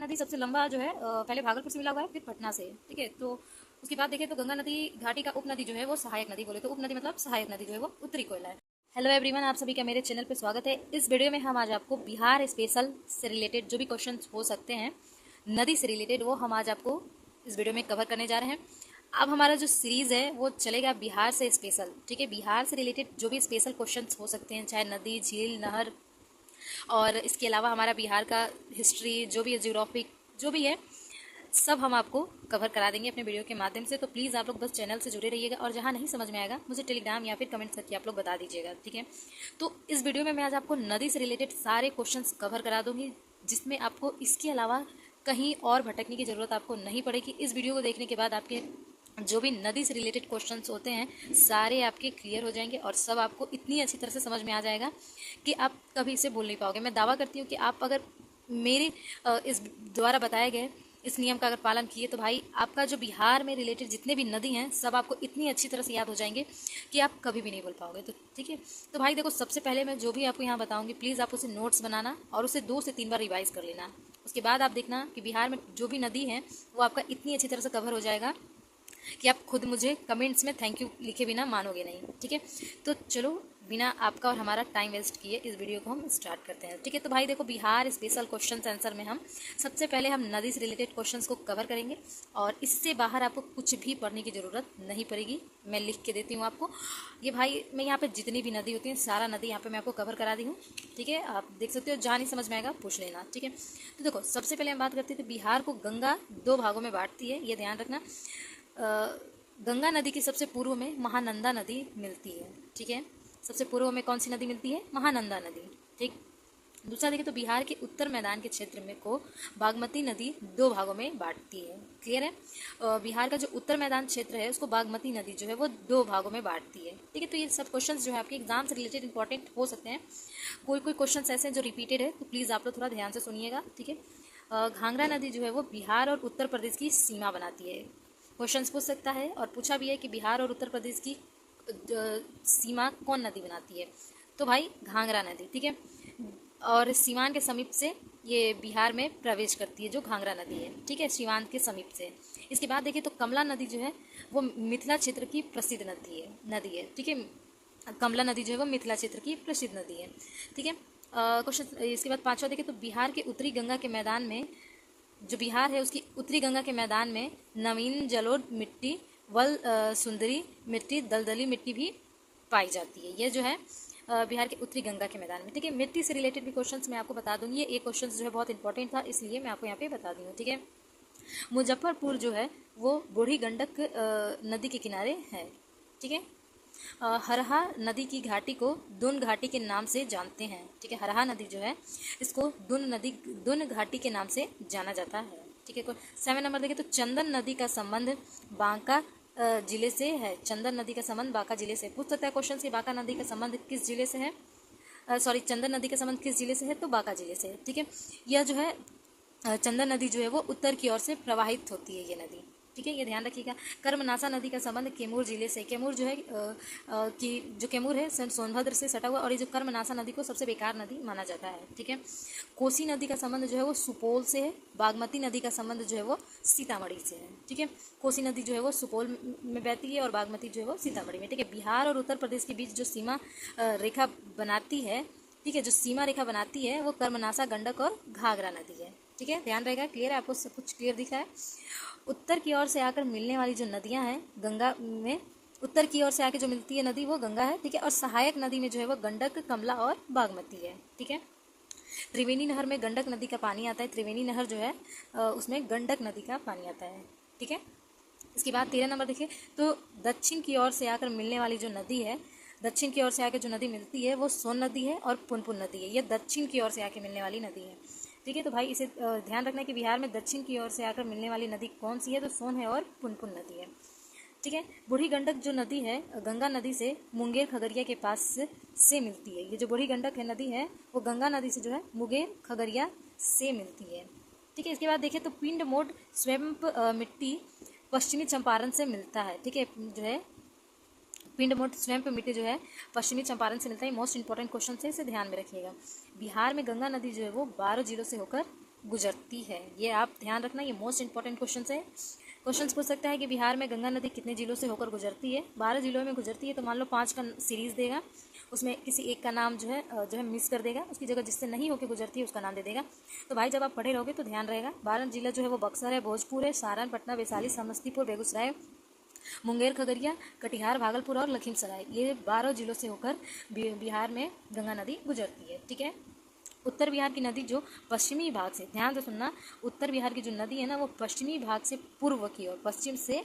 नदी सबसे लंबा जो है पहले भागलपुर से मिला हुआ है, फिर पटना से। ठीक है, तो उसके बाद देखें तो गंगा नदी घाटी का उपनदी जो है वो सहायक नदी, बोले तो उपनदी मतलब सहायक नदी जो है वो उत्तरी कोयला है। हेलो एवरीवन, आप सभी का मेरे चैनल पे स्वागत है। इस वीडियो में हम आज आपको बिहार स्पेशल से रिलेटेड जो भी क्वेश्चन हो सकते हैं नदी से रिलेटेड, वो हम आज आपको इस वीडियो में कवर करने जा रहे हैं। अब हमारा जो सीरीज है वो चलेगा बिहार से स्पेशल। ठीक है, बिहार से रिलेटेड जो भी स्पेशल क्वेश्चन हो सकते हैं, चाहे नदी, झील, नहर, और इसके अलावा हमारा बिहार का हिस्ट्री, जो भी है जियोग्राफिक, जो भी है सब हम आपको कवर करा देंगे अपने वीडियो के माध्यम से। तो प्लीज़ आप लोग बस चैनल से जुड़े रहिएगा, और जहाँ नहीं समझ में आएगा मुझे टेलीग्राम या फिर कमेंट करके आप लोग बता दीजिएगा। ठीक है, तो इस वीडियो में मैं आज आपको नदी से रिलेटेड सारे क्वेश्चंस कवर करा दूंगी, जिसमें आपको इसके अलावा कहीं और भटकने की ज़रूरत आपको नहीं पड़ेगी। इस वीडियो को देखने के बाद आपके जो भी नदी से रिलेटेड क्वेश्चंस होते हैं सारे आपके क्लियर हो जाएंगे, और सब आपको इतनी अच्छी तरह से समझ में आ जाएगा कि आप कभी इसे भूल नहीं पाओगे। मैं दावा करती हूँ कि आप अगर मेरे इस द्वारा बताए गए इस नियम का अगर पालन किए तो भाई आपका जो बिहार में रिलेटेड जितने भी नदी हैं सब आपको इतनी अच्छी तरह से याद हो जाएंगे कि आप कभी भी नहीं भूल पाओगे। तो ठीक है, तो भाई देखो, सबसे पहले मैं जो भी आपको यहाँ बताऊंगी प्लीज़ आप उसे नोट्स बनाना और उसे 2 से 3 बार रिवाइज कर लेना। उसके बाद आप देखना कि बिहार में जो भी नदी है वो आपका इतनी अच्छी तरह से कवर हो जाएगा कि आप खुद मुझे कमेंट्स में थैंक यू लिखे बिना मानोगे नहीं। ठीक है, तो चलो बिना आपका और हमारा टाइम वेस्ट किए इस वीडियो को हम स्टार्ट करते हैं। ठीक है, तो भाई देखो, बिहार स्पेशल क्वेश्चन आंसर में हम सबसे पहले हम नदी से रिलेटेड क्वेश्चंस को कवर करेंगे, और इससे बाहर आपको कुछ भी पढ़ने की ज़रूरत नहीं पड़ेगी। मैं लिख के देती हूँ आपको, ये भाई मैं यहाँ पे जितनी भी नदी होती है सारा नदी यहाँ पे मैं आपको कवर करा दी हूँ। ठीक है, आप देख सकते हो, जहाँ नहीं समझ में आएगा पूछ लेना। ठीक है, तो देखो सबसे पहले हम बात करते हैं तो बिहार को गंगा 2 भागों में बांटती है, ये ध्यान रखना। गंगा नदी के सबसे पूर्व में महानंदा नदी मिलती है। ठीक है, सबसे पूर्व में कौन सी नदी मिलती है? महानंदा नदी। ठीक, दूसरा देखें तो बिहार के उत्तर मैदान के क्षेत्र में को बागमती नदी 2 भागों में बांटती है। क्लियर है? बिहार का जो उत्तर मैदान क्षेत्र है उसको बागमती नदी जो है वो 2 भागों में बांटती है। ठीक है, तो ये सब क्वेश्चंस जो है आपके एग्जाम से रिलेटेड इंपॉर्टेंट हो सकते हैं। कोई कोई क्वेश्चंस ऐसे हैं जो रिपीटेड है, तो प्लीज़ आप लोग थोड़ा ध्यान से सुनिएगा। ठीक है, घाघरा नदी जो है वो बिहार और उत्तर प्रदेश की सीमा बनाती है। क्वेश्चंस पूछ सकता है, और पूछा भी है कि बिहार और उत्तर प्रदेश की सीमा कौन नदी बनाती है? तो भाई घाघरा नदी। ठीक है, और सीवान के समीप से ये बिहार में प्रवेश करती है जो घाघरा नदी है। ठीक है, सीवान के समीप से। इसके बाद देखिए तो कमला नदी जो है वो मिथिला क्षेत्र की प्रसिद्ध नदी है। ठीक है, कमला नदी जो है वो मिथिला क्षेत्र की प्रसिद्ध नदी है। ठीक है, क्वेश्चन इसके बाद 5वां देखें तो बिहार के उत्तरी गंगा के मैदान में, जो बिहार है उसकी उत्तरी गंगा के मैदान में नवीन जलोढ़ मिट्टी, वल सुंदरी मिट्टी, दलदली मिट्टी भी पाई जाती है। ये जो है बिहार के उत्तरी गंगा के मैदान में। ठीक है, मिट्टी से रिलेटेड भी क्वेश्चंस मैं आपको बता दूंगी। ये एक क्वेश्चन जो है बहुत इंपॉर्टेंट था, इसलिए मैं आपको यहाँ पे बता दी हूँ। ठीक है, मुजफ्फरपुर जो है वो बूढ़ी गंडक नदी के किनारे है। ठीक है, हरहा नदी की घाटी को दून घाटी के नाम से जानते हैं। ठीक है, हरहा नदी जो है इसको दून घाटी के नाम से जाना जाता है। ठीक है, 7 नंबर देखें तो चंदन नदी का संबंध बांका जिले से है। चंदन नदी का संबंध बांका जिले से पूछ सकता है क्वेश्चन से। बांका नदी का संबंध किस जिले से है? चंदन नदी का संबंध किस जिले से है? तो बांका जिले से है। ठीक है, यह जो है चंदन नदी जो है वो उत्तर की ओर से प्रवाहित होती है ये नदी। ठीक है, ये ध्यान रखिएगा। कर्मनासा नदी का संबंध कैमूर जिले से। कैमूर जो है कि जो कैमूर है सोनभद्र से सटा हुआ, और ये जो कर्मनासा नदी को सबसे बेकार नदी माना जाता है। ठीक है, कोसी नदी का संबंध जो है वो सुपौल से है। बागमती नदी का संबंध जो है वो सीतामढ़ी से है। ठीक है, कोसी नदी जो है वो सुपौल में बहती है और बागमती जो है वो सीतामढ़ी में। ठीक है, बिहार और उत्तर प्रदेश के बीच जो सीमा रेखा बनाती है, ठीक है, जो सीमा रेखा बनाती है वो कर्मनासा, गंडक और घाघरा नदी है। ठीक है, ध्यान रहेगा। क्लियर है? आपको सब कुछ क्लियर दिखा है? उत्तर की ओर से आकर मिलने वाली जो नदियां हैं गंगा में, उत्तर की ओर से आके जो मिलती है नदी वो गंगा है। ठीक है, और सहायक नदी में जो है वो गंडक, कमला और बागमती है। ठीक है, त्रिवेणी नहर में गंडक नदी का पानी आता है। त्रिवेणी नहर जो है उसमें गंडक नदी का पानी आता है। ठीक है, इसके बाद 13 नंबर देखिए तो दक्षिण की ओर से आकर मिलने वाली जो नदी है, दक्षिण की ओर से आकर जो नदी मिलती है वो सोन नदी है और पुनपुन नदी है। ये दक्षिण की ओर से आके मिलने वाली नदी है। ठीक है, तो भाई इसे ध्यान रखना कि बिहार में दक्षिण की ओर से आकर मिलने वाली नदी कौन सी है? तो सोन है और पुनपुन नदी है। ठीक है, बूढ़ी गंडक जो नदी है गंगा नदी से मुंगेर खगड़िया के पास से मिलती है। ये जो बूढ़ी गंडक है नदी है वो गंगा नदी से जो है मुंगेर खगड़िया से मिलती है। ठीक है, इसके बाद देखिए तो पिंड मोड स्वयं मिट्टी पश्चिमी चंपारण से मिलता है। ठीक है, जो है पिंड मोट स्वयं मिट्टी जो है पश्चिमी चंपारण से मिलता है। मोस्ट इंपॉर्टेंट क्वेश्चन है, इसे ध्यान में रखिएगा। बिहार में गंगा नदी जो है वो 12 जिलों से होकर गुजरती है। ये आप ध्यान रखना, ये मोस्ट इंपॉर्टेंट क्वेश्चन है। क्वेश्चन पूछ सकता है कि बिहार में गंगा नदी कितने जिलों से होकर गुजरती है। 12 जिलों में गुजरती है। तो मान लो 5 का सीरीज देगा, उसमें किसी एक का नाम जो है मिस कर देगा, उसकी जगह जिससे नहीं होकर गुजरती है उसका नाम दे देगा। तो भाई जब आप पढ़े रहोगे तो ध्यान रहेगा। 12 जिला जो है वो बक्सर है, भोजपुर है, सारण, पटना, वैशाली, समस्तीपुर, बेगूसराय, मुंगेर, खगड़िया, कटिहार, भागलपुर और लखीमसराय, ये 12 जिलों से होकर बिहार में गंगा नदी गुजरती है। ठीक है। उत्तर बिहार की नदी जो पश्चिमी भाग से, ध्यान से सुनना, उत्तर बिहार की जो नदी है ना वो पश्चिमी भाग से पूर्व की ओर, पश्चिम से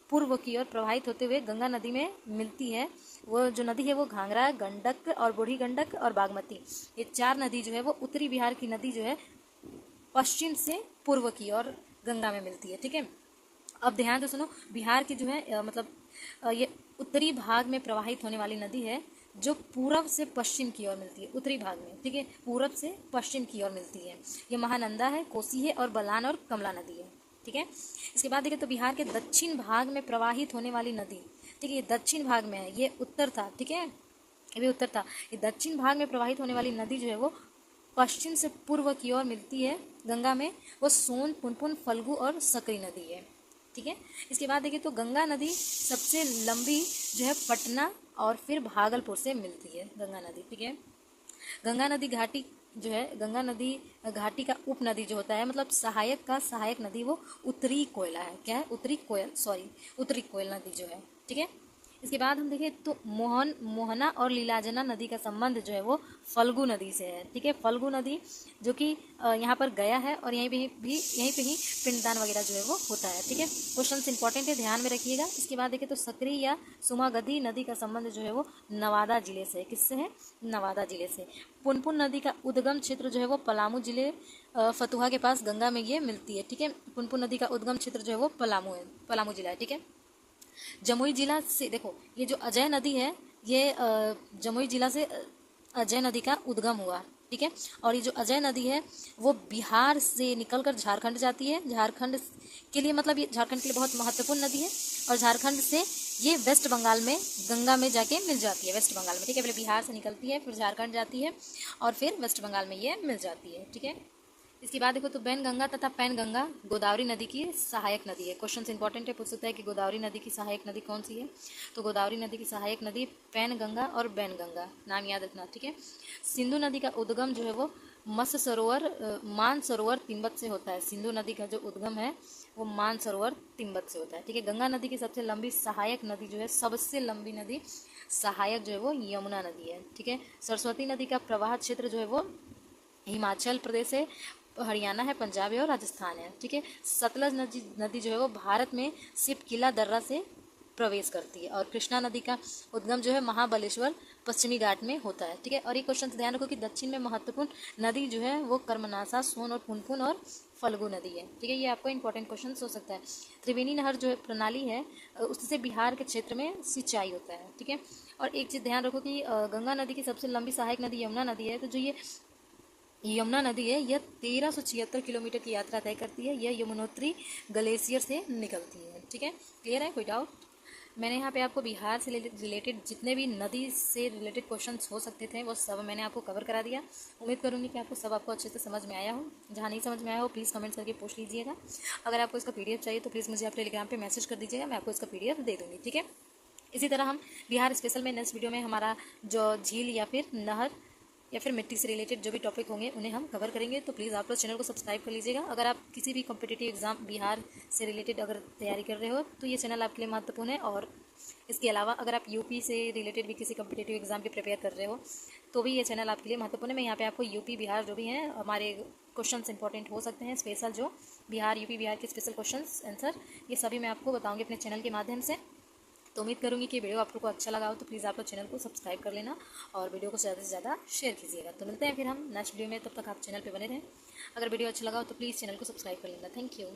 पूर्व की ओर प्रवाहित होते हुए गंगा नदी में मिलती है। वो जो नदी है वो घाघरा, गंडक और बूढ़ी गंडक और बागमती, ये 4 नदी जो है वो उत्तरी बिहार की नदी जो है पश्चिम से पूर्व की ओर गंगा में मिलती है। ठीक है। अब ध्यान से सुनो, बिहार की जो है ये उत्तरी भाग में प्रवाहित होने वाली नदी है जो पूरब से पश्चिम की ओर मिलती है, उत्तरी भाग में। ठीक है। पूरब से पश्चिम की ओर मिलती है। ये महानंदा है, कोसी है और बलान और कमला नदी है। ठीक है। इसके बाद देखिए तो बिहार के दक्षिण भाग में प्रवाहित होने वाली नदी, ठीक है, ये दक्षिण भाग में है, ये उत्तर था। ठीक है, ये भी उत्तर था। ये दक्षिण भाग में प्रवाहित होने वाली नदी जो है वो पश्चिम से पूर्व की ओर मिलती है गंगा में, वो सोन, पुनपुन, फल्गु और सकरी नदी है। ठीक है। इसके बाद देखिए तो गंगा नदी सबसे लंबी जो है पटना और फिर भागलपुर से मिलती है गंगा नदी। ठीक है। गंगा नदी घाटी जो है, गंगा नदी घाटी का उप नदी जो होता है, मतलब सहायक का सहायक नदी, वो उत्तरी कोयला है। क्या है? उत्तरी कोयल नदी जो है। ठीक है। इसके बाद हम देखें तो मोहना और लीलाजना नदी का संबंध जो है वो फल्गु नदी से है। ठीक है। फल्गु नदी जो कि यहाँ पर गया है और यहीं पे ही पिंडदान वगैरह जो है वो होता है। ठीक है। क्वेश्चन इंपॉर्टेंट है, ध्यान में रखिएगा। इसके बाद देखें तो सकरी या सुमागधी नदी का संबंध जो है वो नवादा जिले से है। किससे है? नवादा जिले से। पुनपुन नदी का उद्गम क्षेत्र जो है वो पलामू जिले, फतुहा के पास गंगा में ये मिलती है। ठीक है। पुनपुन नदी का उद्गम क्षेत्र जो है वो पलामू जिला है। ठीक है। जमुई जिला से, देखो ये जो अजय नदी है, ये जमुई जिला से अजय नदी का उद्गम हुआ। ठीक है। और ये जो अजय नदी है वो बिहार से निकलकर झारखंड जाती है। झारखंड के लिए, मतलब ये झारखंड के लिए बहुत महत्वपूर्ण नदी है। और झारखंड से ये वेस्ट बंगाल में गंगा में जाके मिल जाती है, वेस्ट बंगाल में। ठीक है। पहले बिहार से निकलती है, फिर झारखंड जाती है और फिर वेस्ट बंगाल में ये मिल जाती है। ठीक है। इसके बाद देखो तो बैन गंगा तथा पैन गंगा गोदावरी नदी की सहायक नदी है। क्वेश्चन इंपॉर्टेंट है, पूछ सकता है कि गोदावरी नदी की सहायक नदी कौन सी है। तो गोदावरी नदी की सहायक नदी पैन गंगा और बैन गंगा, नाम याद रखना। ठीक है। सिंधु नदी का उद्गम जो है वो मानसरोवर तिब्बत से होता है। सिंधु नदी का जो उद्गम है वो मानसरोवर तिब्बत से होता है। ठीक है। गंगा नदी की सबसे लंबी सहायक नदी जो है, सबसे लंबी नदी सहायक जो है वो यमुना नदी है। ठीक है। सरस्वती नदी का प्रवाह क्षेत्र जो है वो हिमाचल प्रदेश है, हरियाणा है, पंजाब है और राजस्थान है। ठीक है। सतलज नदी जो है वो भारत में सिपकिला दर्रा से प्रवेश करती है। और कृष्णा नदी का उद्गम जो है महाबलेश्वर पश्चिमी घाट में होता है। ठीक है। और ये क्वेश्चन ध्यान रखो कि दक्षिण में महत्वपूर्ण नदी जो है वो कर्मनासा, सोन और पुनपुन और फल्गु नदी है। ठीक है। ये आपको इंपॉर्टेंट क्वेश्चन हो सकता है। त्रिवेणी नहर जो है प्रणाली है, उससे बिहार के क्षेत्र में सिंचाई होता है। ठीक है। और एक चीज़ ध्यान रखो कि गंगा नदी की सबसे लंबी सहायक नदी यमुना नदी है। तो जो ये यमुना नदी है यह 1376 किलोमीटर की यात्रा तय करती है। यह यमुनोत्री ग्लेशियर से निकलती है। ठीक है। क्लियर है? कोई डाउट? मैंने यहाँ पे आपको बिहार से रिलेटेड जितने भी नदी से रिलेटेड क्वेश्चंस हो सकते थे वो सब मैंने आपको कवर करा दिया। उम्मीद करूँगी कि आपको अच्छे से समझ में आया हो। जहाँ नहीं समझ में आया हो प्लीज़ कमेंट करके पूछ लीजिएगा। अगर आपको इसका PDF चाहिए तो प्लीज़ मुझे आप टेलीग्राम पे मैसेज कर दीजिएगा, मैं आपको इसका PDF दे दूँगी। ठीक है। इसी तरह हम बिहार स्पेशल में नेक्स्ट वीडियो में हमारा जो झील या फिर नहर या फिर मिट्टी से रिलेटेड जो भी टॉपिक होंगे उन्हें हम कवर करेंगे। तो प्लीज़ आप लोग चैनल को सब्सक्राइब कर लीजिएगा। अगर आप किसी भी कॉम्पिटिटिव एग्जाम बिहार से रिलेटेड अगर तैयारी कर रहे हो तो ये चैनल आपके लिए महत्वपूर्ण है। और इसके अलावा अगर आप यूपी से रिलेटेड भी किसी कॉम्पिटिटिव एग्जाम की प्रिपेयर कर रहे हो तो भी ये चैनल आपके लिए महत्वपूर्ण है। मैं यहाँ पे आपको यूपी बिहार जो भी हैं हमारे क्वेश्चंस इंपॉर्टेंट हो सकते हैं, स्पेशल जो यूपी बिहार के स्पेशल क्वेश्चंस आंसर, ये सभी मैं आपको बताऊँगी अपने चैनल के माध्यम से। तो उम्मीद करूँगी कि वीडियो आप लोग को अच्छा लगा हो। तो प्लीज़ आप लोग चैनल को सब्सक्राइब कर लेना और वीडियो को ज़्यादा से ज़्यादा शेयर कीजिएगा। तो मिलते हैं फिर हम नेक्स्ट वीडियो में, तब तक आप चैनल पे बने रहें। अगर वीडियो अच्छा लगा हो तो प्लीज़ चैनल को सब्सक्राइब कर लेना। Thank you.